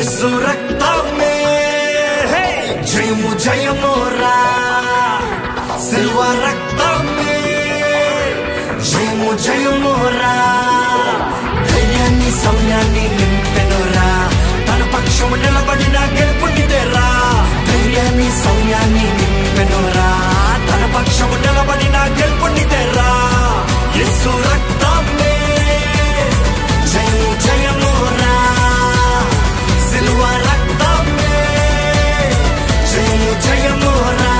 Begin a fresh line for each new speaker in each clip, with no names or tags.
యేసు రక్తమే జయము జయమురా సిల్వ రక్తమే జయము జయమురా ధైర్యాన్ని సౌర్యాన్ని నింపెనురా తన పక్షము నిలబడిన గెలుపునిదేరా ధైర్యాన్ని సౌర్యాన్ని నింపెనురా తన పక్షము నిలబడిన గెలుపునిదేరా యేసు రక్తమే జయము జయమురా సిల్వ రక్తమే జయము జయమురా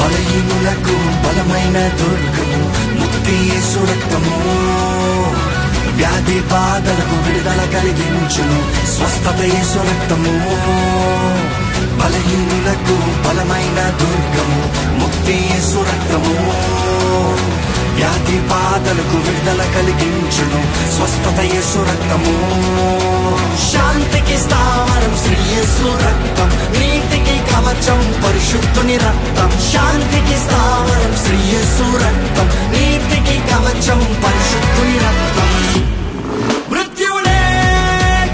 బలహీనులకు బలమైన దుర్గము ముక్తి యేసు రక్తము వ్యాధి బాధలకు విడుదల కలిగించును స్వస్థత యేసు రక్తము బలహీనులకు బలమైన దుర్గము ముక్తి యేసు రక్తము వ్యాధి బాధలకు విడుదల కలిగించును స్వస్థత యేసు రక్తము శాంతికి స్థావరం శ్రీ యేసు రక్తం నీతికి కవచం పరిశుద్ధుని రక్తం శాంతికి స్థావరం శ్రీ యేసు రక్తం నీతికి కవచం పరిశుద్ధుని రక్తం మృత్యువునే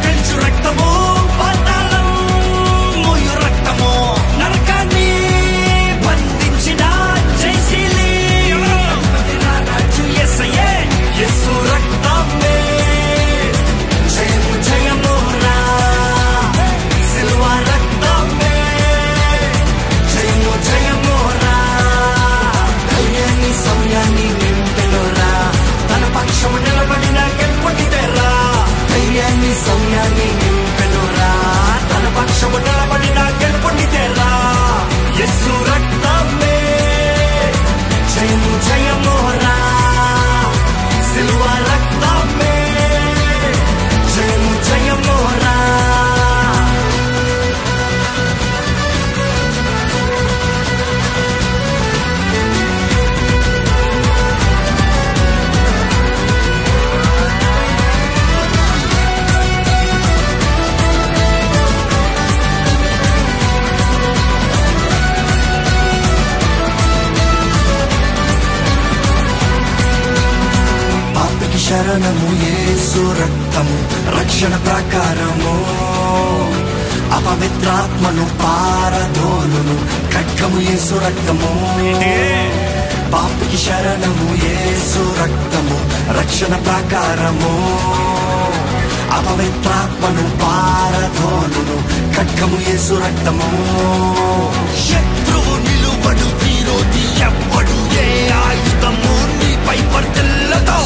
గెలుచు రక్తము పాతాళం మోయు రక్తము నరకాన్ని బంధించిన జయశీలి యేసయ్యే యేసు రక్తమే జయము జయమురా సిల్వ రక్తమే జయము జయమురా ధైర్యాన్ని సౌర్యాన్ని నింపెనురా తన పక్షము నిలబడిన గెలుపునిదేరా ధైర్యాన్ని సౌర్యాన్ని నింపెనురా తన పక్షము నిలబడిన గెలుపునిదేరా యేసు రక్తమే జయము జయమురా సిల్వ రక్తమే జయము జయమురా పాపికి శరణము యేసు రక్తము రక్షణ ప్రాకారము అపవిత్రాత్మను పారదోలును ఖడ్గము యేసు రక్తము పాపికి శరణము యేసు రక్తము రక్షణ ప్రాకారము అపవిత్రాత్మను పారదోలును ఖడ్గము యేసు రక్తము శత్రువు నిలువడు విరోధి ఎవ్వడు ఏ ఆయుధము నీపై వర్తిల్లదు